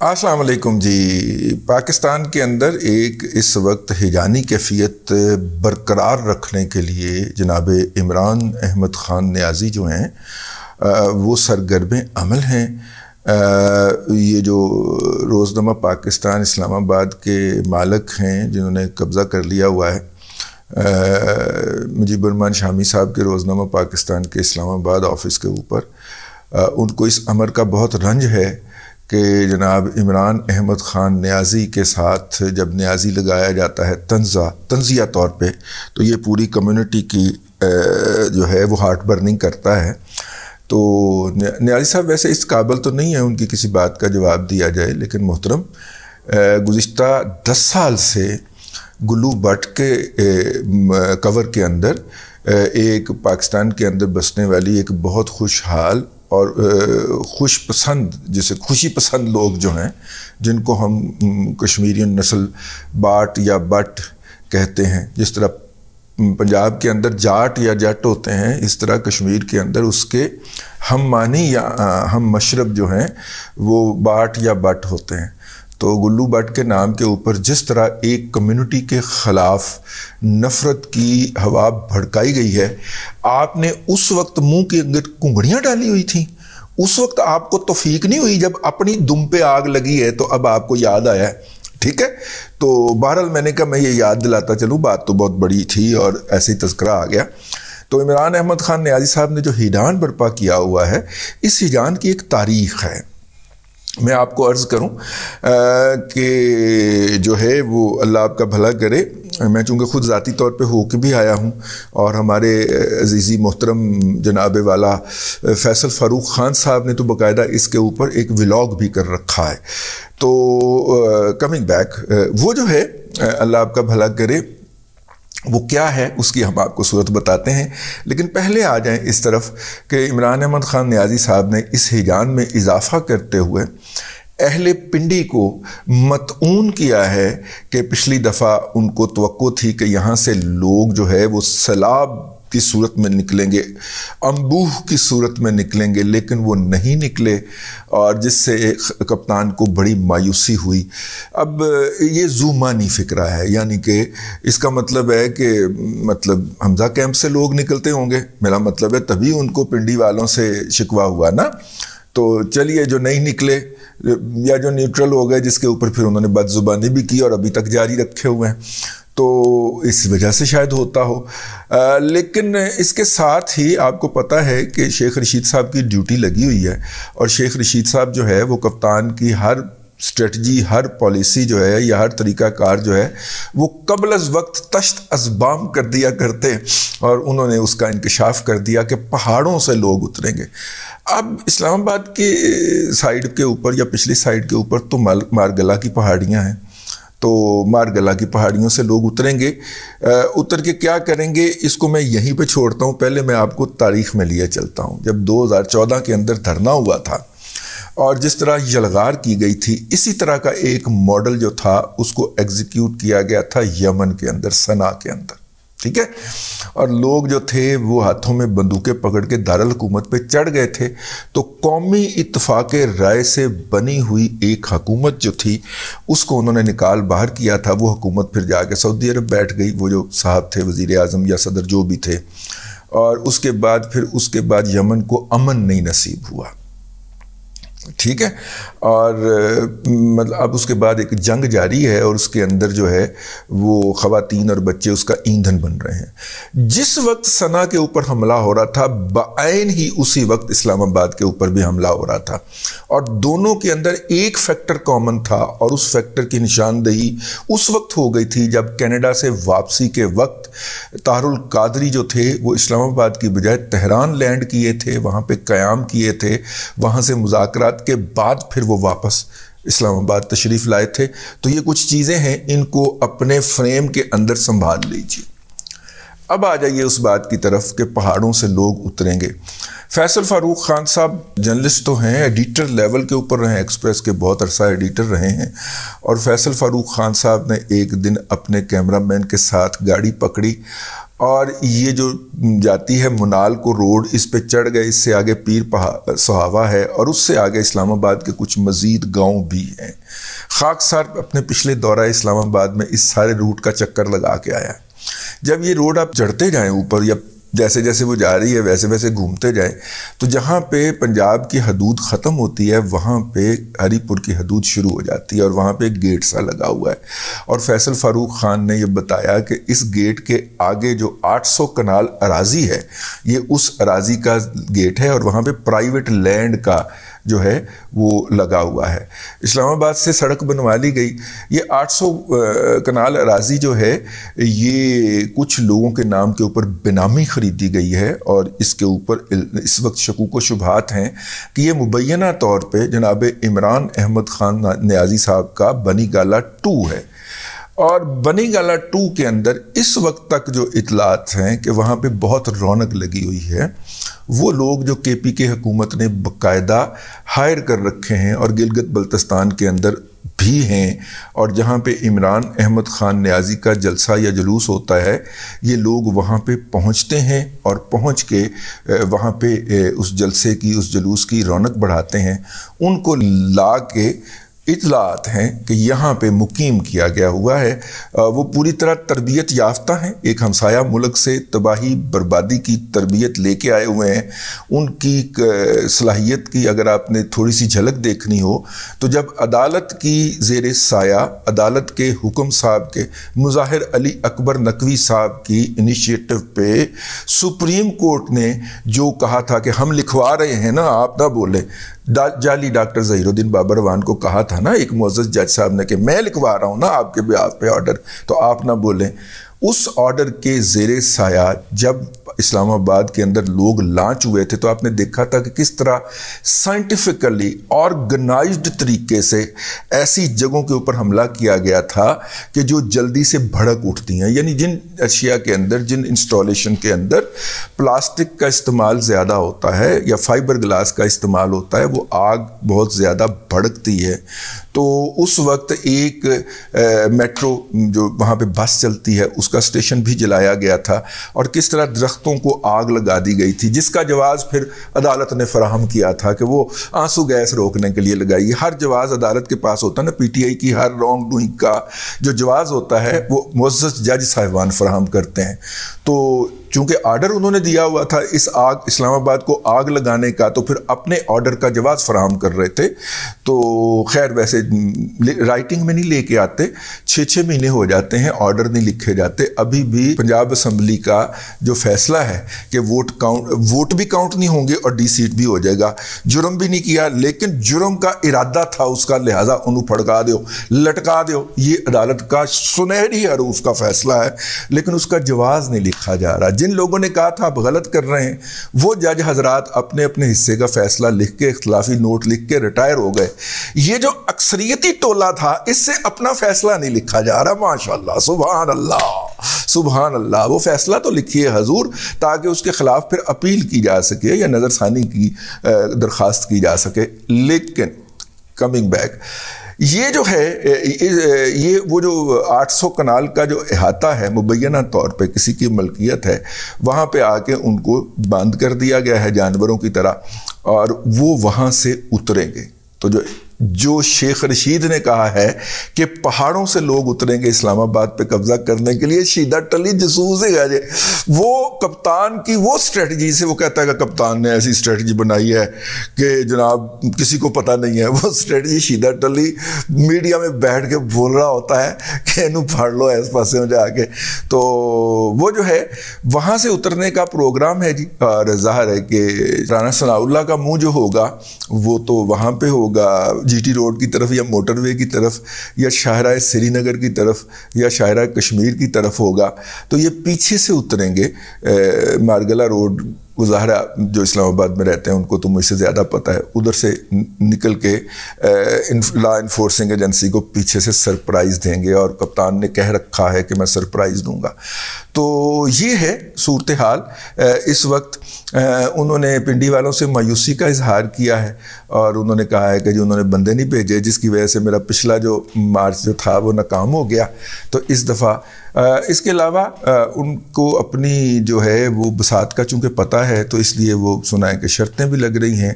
السلام علیکم جی۔ پاکستان کے اندر ایک اس وقت ہیجانی کیفیت برقرار رکھنے کے لیے جناب عمران احمد خان نیازی جو ہیں وہ سرگرم عمل ہیں۔ یہ جو روزنامہ پاکستان اسلام آباد کے مالک ہیں جنہوں نے قبضہ کر لیا ہوا ہے، مجیب الرحمان شامی صاحب کے روزنامہ پاکستان کے اسلام آباد آفس کے اوپر، ان کو اس امر کا بہت رنج ہے کہ جناب عمران احمد خان نیازی کے ساتھ جب نیازی لگایا جاتا ہے تنزیہ طور پہ، تو یہ پوری کمیونٹی کی جو ہے وہ ہارٹ برننگ کرتا ہے۔ تو نیازی صاحب ویسے اس قابل تو نہیں ہے ان کی کسی بات کا جواب دیا جائے، لیکن محترم گزشتہ 10 سال سے گلو بٹ کے کور کے اندر ایک پاکستان کے اندر بسنے والی ایک بہت خوشحال اور خوش پسند، جسے خوشی پسند لوگ جو ہیں، جن کو ہم کشمیرین نسل باٹ یا بٹ کہتے ہیں، جس طرح پنجاب کے اندر جاٹ یا جٹ ہوتے ہیں، اس طرح کشمیر کے اندر اس کے ہم معنی یا ہم مشرب جو ہیں وہ باٹ یا بٹ ہوتے ہیں۔ تو گلو بٹ کے نام کے اوپر جس طرح ایک کمیونٹی کے خلاف نفرت کی ہوا بھڑکائی گئی ہے، آپ نے اس وقت منہ کے اندر کنگھڑیاں ڈالی ہوئی تھیں، اس وقت آپ کو توفیق نہیں ہوئی، جب اپنی دم پہ آگ لگی ہے تو اب آپ کو یاد آیا ہے، ٹھیک ہے؟ تو بہرحال میں نے کہا میں یہ یاد دلاتا چلوں، بات تو بہت بڑی تھی اور ایسے ہی تذکرہ آ گیا۔ تو عمران احمد خان نیازی صاحب نے جو ہیجان برپا کیا ہوا ہے، اس ہیجان کی ایک تاریخ ہے۔ میں آپ کو عرض کروں کہ جو ہے وہ اللہ آپ کا بھلا کرے، میں چونکہ خود ذاتی طور پہ ہو کے بھی آیا ہوں، اور ہمارے عزیزی محترم جناب والا فیصل فاروق خان صاحب نے تو باقاعدہ اس کے اوپر ایک ولاگ بھی کر رکھا ہے۔ تو کمنگ بیک، وہ جو ہے اللہ آپ کا بھلا کرے وہ کیا ہے اس کی ہم آپ کو صورت بتاتے ہیں، لیکن پہلے آ جائیں اس طرف کہ عمران احمد خان نیازی صاحب نے اس ہیجان میں اضافہ کرتے ہوئے اہل پنڈی کو مطعون کیا ہے کہ پچھلی دفعہ ان کو توقع تھی کہ یہاں سے لوگ جو ہے وہ سیلاب کی صورت میں نکلیں گے، انبوہ کی صورت میں نکلیں گے، لیکن وہ نہیں نکلے، اور جس سے کپتان کو بڑی مایوسی ہوئی۔ اب یہ ذومانی فکرہ ہے، یعنی کہ اس کا مطلب ہے کہ حمزہ کیمپ سے لوگ نکلتے ہوں گے، میرا مطلب ہے تبھی ان کو پنڈی والوں سے شکوہ ہوا نا۔ تو چلیے جو نہیں نکلے یا جو نیوٹرل ہو گئے، جس کے اوپر پھر انہوں نے بد زبانی بھی کی اور ابھی تک جاری رکھے ہوئے ہیں، تو اس وجہ سے شاید ہوتا ہو۔ لیکن اس کے ساتھ ہی آپ کو پتہ ہے کہ شیخ رشید صاحب کی ڈیوٹی لگی ہوئی ہے، اور شیخ رشید صاحب جو ہے وہ کپتان کی ہر اسٹریٹجی، ہر پالیسی جو ہے یا ہر طریقہ کار جو ہے وہ قبل از وقت تشت ازبام کر دیا کرتے، اور انہوں نے اس کا انکشاف کر دیا کہ پہاڑوں سے لوگ اتریں گے۔ اب اسلام آباد کے سائیڈ کے اوپر یا پچھلی سائیڈ کے اوپر تو مارگلا کی پہاڑیاں ہیں، تو مارگلا کی پہاڑیوں سے لوگ اتریں گے، اتر کے کیا کریں گے اس کو میں یہیں پہ چھوڑتا ہوں۔ پہلے میں آپ کو تاریخ میں لیے چلتا ہوں، جب 2014 کے اندر دھرنا ہوا تھا اور جس طرح یلغار کی گئی تھی، اسی طرح کا ایک ماڈل جو تھا اس کو ایگزیکیوٹ کیا گیا تھا یمن کے اندر، صنعاء کے اندر، ٹھیک ہے؟ اور لوگ جو تھے وہ ہاتھوں میں بندوقیں پکڑ کے دارالحکومت پہ چڑھ گئے تھے۔ تو قومی اتفاق رائے سے بنی ہوئی ایک حکومت جو تھی اس کو انہوں نے نکال باہر کیا تھا، وہ حکومت پھر جا کے سعودی عرب بیٹھ گئی، وہ جو صاحب تھے وزیر اعظم یا صدر جو بھی تھے، اور اس کے بعد یمن کو امن نہیں نصیب ہوا، ٹھیک ہے؟ اور اب اس کے بعد ایک جنگ جاری ہے، اور اس کے اندر جو ہے وہ خواتین اور بچے اس کا ایندھن بن رہے ہیں۔ جس وقت صنعاء کے اوپر حملہ ہو رہا تھا، بعین ہی اسی وقت اسلام آباد کے اوپر بھی حملہ ہو رہا تھا، اور دونوں کے اندر ایک فیکٹر کامن تھا، اور اس فیکٹر کی نشاندہی اس وقت ہو گئی تھی جب کینیڈا سے واپسی کے وقت طاہر القادری جو تھے وہ اسلام آباد کی بجائے تہران لینڈ کیے تھے، وہاں پہ قیام کیے تھے، وہاں سے مذاکرات کے بعد پھر وہ واپس اسلام آباد تشریف لائے تھے۔ تو یہ کچھ چیزیں ہیں، ان کو اپنے فریم کے اندر سنبھال لیجیے۔ اب آ جائیے اس بات کی طرف کہ پہاڑوں سے لوگ اتریں گے۔ فیصل فاروق خان صاحب جرنلسٹ تو ہیں، ایڈیٹر لیول کے اوپر رہے ہیں، ایکسپریس کے بہت عرصہ ایڈیٹر رہے ہیں، اور فیصل فاروق خان صاحب نے ایک دن اپنے کیمرہ مین کے ساتھ گاڑی پکڑی اور یہ جو جاتی ہے منال کو روڈ، اس پہ چڑھ گئے، اس سے آگے پیر صحابہ ہے، اور اس سے آگے اسلام آباد کے کچھ مزید گاؤں بھی ہیں۔ خاکسار اپنے پچھلے دورہ اسلام آباد میں اس سارے روٹ کا چکر لگا کے آیا۔ جب یہ روڈ آپ چڑھتے جائیں اوپر، یا جیسے جیسے وہ جا رہی ہے ویسے ویسے گھومتے جائیں، تو جہاں پہ پنجاب کی حدود ختم ہوتی ہے وہاں پہ ہری پور کی حدود شروع ہو جاتی ہے، اور وہاں پہ ایک گیٹ سا لگا ہوا ہے۔ اور فیصل فاروق خان نے یہ بتایا کہ اس گیٹ کے آگے جو 800 کنال اراضی ہے، یہ اس اراضی کا گیٹ ہے، اور وہاں پہ پرائیویٹ لینڈ کا جو ہے وہ لگا ہوا ہے۔ اسلام آباد سے سڑک بنوا لی گئی۔ یہ 800 کنال اراضی جو ہے یہ کچھ لوگوں کے نام کے اوپر بنامی خریدی گئی ہے، اور اس کے اوپر اس وقت شکوک و شبہات ہیں کہ یہ مبینہ طور پہ جناب عمران احمد خان نیازی صاحب کا بنی گالا 2 ہے۔ اور بنی گالا 2 کے اندر اس وقت تک جو اطلاعات ہیں کہ وہاں پہ بہت رونق لگی ہوئی ہے، وہ لوگ جو کے پی کے حکومت نے باقاعدہ ہائر کر رکھے ہیں اور گلگت بلتستان کے اندر بھی ہیں، اور جہاں پہ عمران احمد خان نیازی کا جلسہ یا جلوس ہوتا ہے، یہ لوگ وہاں پہ پہنچتے ہیں، اور پہنچ کے وہاں پہ اس جلسے کی، اس جلوس کی رونق بڑھاتے ہیں۔ ان کو لا کے اطلاعات ہیں کہ یہاں پہ مقیم کیا گیا ہوا ہے۔ وہ پوری طرح تربیت یافتہ ہیں، ایک ہمسایہ ملک سے تباہی بربادی کی تربیت لے کے آئے ہوئے ہیں۔ ان کی صلاحیت کی اگر آپ نے تھوڑی سی جھلک دیکھنی ہو تو جب عدالت کی زیر سایہ، عدالت کے حکم صاحب کے، مظاہر علی اکبر نقوی صاحب کی انیشیٹو پہ سپریم کورٹ نے جو کہا تھا کہ ہم لکھوا رہے ہیں نا، آپ نہ بولیں، جعلی ڈاکٹر ظہیر الدین بابروان کو کہا تھا نا ایک معزز جج صاحب نے کہ میں لکھوا رہا ہوں نا آپ کے بیاف پہ آرڈر، تو آپ نہ بولیں۔ اس آرڈر کے زیر سایہ جب اسلام آباد کے اندر لوگ لانچ ہوئے تھے تو آپ نے دیکھا تھا کہ کس طرح سائنٹیفکلی آرگنائزڈ طریقے سے ایسی جگہوں کے اوپر حملہ کیا گیا تھا کہ جو جلدی سے بھڑک اٹھتی ہیں۔ یعنی جن اشیاء کے اندر، جن انسٹالیشن کے اندر پلاسٹک کا استعمال زیادہ ہوتا ہے یا فائبر گلاس کا استعمال ہوتا ہے، وہ آگ بہت زیادہ بھڑکتی ہے۔ تو اس وقت ایک میٹرو جو وہاں پہ بس چلتی ہے اس کا اسٹیشن بھی جلایا گیا تھا، اور کس طرح درختوں کو آگ لگا دی گئی تھی، جس کا جواز پھر عدالت نے فراہم کیا تھا کہ وہ آنسو گیس روکنے کے لیے لگائی۔ ہر جواز عدالت کے پاس ہوتا ہے نا، پی ٹی آئی کی ہر رانگ ڈوئنگ کا جو جواز ہوتا ہے وہ معزز جج صاحبان فراہم کرتے ہیں۔ تو چونکہ آرڈر انہوں نے دیا ہوا تھا اس اسلام آباد کو آگ لگانے کا، تو پھر اپنے آرڈر کا جواز فراہم کر رہے تھے۔ تو خیر ویسے رائٹنگ میں نہیں لے کے آتے، 6 مہینے ہو جاتے ہیں آرڈر نہیں لکھے جاتے۔ ابھی بھی پنجاب اسمبلی کا جو فیصلہ ہے کہ ووٹ بھی کاؤنٹ نہیں ہوں گے اور ڈی سیٹ بھی ہو جائے گا، جرم بھی نہیں کیا لیکن جرم کا ارادہ تھا اس کا، لہٰذا انہوں پھڑکا دیو، لٹکا دیو۔ یہ عدالت کا سنہری حروف کا فیصلہ ہے، لیکن اس کا جواز نہیں لکھا جا رہا۔ جن لوگوں نے کہا تھا آپ غلط کر رہے ہیں، وہ جج حضرات اپنے اپنے حصے کا فیصلہ لکھ کے، اختلافی نوٹ لکھ کے ریٹائر ہو گئے۔ یہ جو اکثریتی ٹولہ تھا اس سے اپنا فیصلہ نہیں لکھا جا رہا۔ ماشاءاللہ، سبحان اللہ، سبحان اللہ۔ وہ فیصلہ تو لکھیے حضور تاکہ اس کے خلاف پھر اپیل کی جا سکے یا نظر ثانی کی درخواست کی جا سکے۔ لیکن کمنگ بیک، یہ جو ہے یہ وہ جو 800 کنال کا جو احاطہ ہے مبینہ طور پہ کسی کی ملکیت ہے، وہاں پہ آ کے ان کو بند کر دیا گیا ہے جانوروں کی طرح، اور وہ وہاں سے اتریں گے۔ تو جو شیخ رشید نے کہا ہے کہ پہاڑوں سے لوگ اتریں گے اسلام آباد پہ قبضہ کرنے کے لیے، شیدہ ٹلی جسوس ہے، وہ کپتان کی وہ اسٹریٹجی سے، وہ کہتا ہے کہ کپتان نے ایسی اسٹریٹجی بنائی ہے کہ جناب کسی کو پتہ نہیں ہے۔ وہ اسٹریٹجی شیدہ ٹلی میڈیا میں بیٹھ کے بول رہا ہوتا ہے کہ انہوں پھاڑ لو اس پاسے میں جا کے۔ تو وہ جو ہے وہاں سے اترنے کا پروگرام ہے جی، اور ظاہر ہے کہ رانا ثناء اللہ کا منہ جو ہوگا وہ تو وہاں پہ ہوگا جی ٹی روڈ کی طرف یا موٹر وے کی طرف یا شاہراہ سری نگر کی طرف یا شاہراہ کشمیر کی طرف ہوگا۔ تو یہ پیچھے سے اتریں گے مارگلہ روڈ، ظاہرہ جو اسلام آباد میں رہتے ہیں ان کو تو مجھ سے زیادہ پتہ ہے، ادھر سے نکل کے لا انفورسنگ ایجنسی کو پیچھے سے سرپرائز دیں گے، اور کپتان نے کہہ رکھا ہے کہ میں سرپرائز دوں گا۔ تو یہ ہے صورتحال اس وقت۔ انہوں نے پنڈی والوں سے مایوسی کا اظہار کیا ہے، اور انہوں نے کہا ہے کہ جو انہوں نے بندے نہیں بھیجے، جس کی وجہ سے میرا پچھلا جو مارچ جو تھا وہ ناکام ہو گیا، تو اس دفعہ اس کے علاوہ ان کو اپنی جو ہے وہ بساط کا چونکہ پتہ ہے تو اس لیے وہ سنا ہے کہ شرطیں بھی لگ رہی ہیں،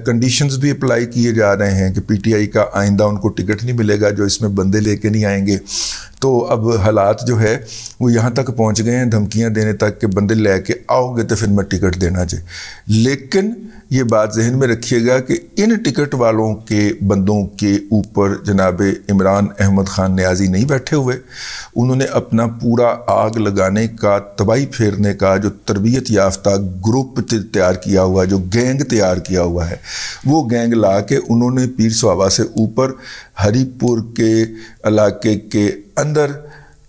کنڈیشنز بھی اپلائی کیے جا رہے ہیں کہ پی ٹی آئی کا آئندہ ان کو ٹکٹ نہیں ملے گا جو اس میں بندے لے کے نہیں آئیں گے۔ تو اب حالات جو ہے وہ یہاں تک پہنچ گئے ہیں، دھمکیاں دینے تک کہ بندے لے کے آؤ گے تو پھر میں ٹکٹ دینا چاہیے۔ لیکن یہ بات ذہن میں رکھیے گا کہ ان ٹکٹ والوں کے بندوں کے اوپر جناب عمران احمد خان نیازی نہیں بیٹھے ہوئے، انہوں نے اپنا پورا آگ لگانے کا، تباہی پھیرنے کا جو تربیت یافتہ گروپ تیار کیا ہوا، جو گینگ تیار کیا ہوا ہے، وہ گینگ لا کے انہوں نے پیر سوابا سے اوپر ہری پور کے علاقے کے اندر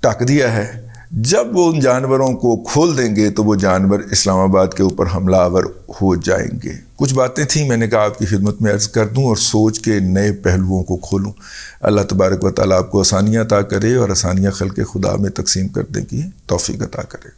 ٹک دیا ہے۔ جب وہ ان جانوروں کو کھول دیں گے تو وہ جانور اسلام آباد کے اوپر حملہ آور ہو جائیں گے۔ کچھ باتیں تھیں میں نے کہا آپ کی خدمت میں عرض کر دوں اور سوچ کے نئے پہلوؤں کو کھولوں۔ اللہ تبارک و تعالیٰ آپ کو آسانیاں عطا کرے اور آسانیاں خلق خدا میں تقسیم کرنے کی توفیق عطا کرے۔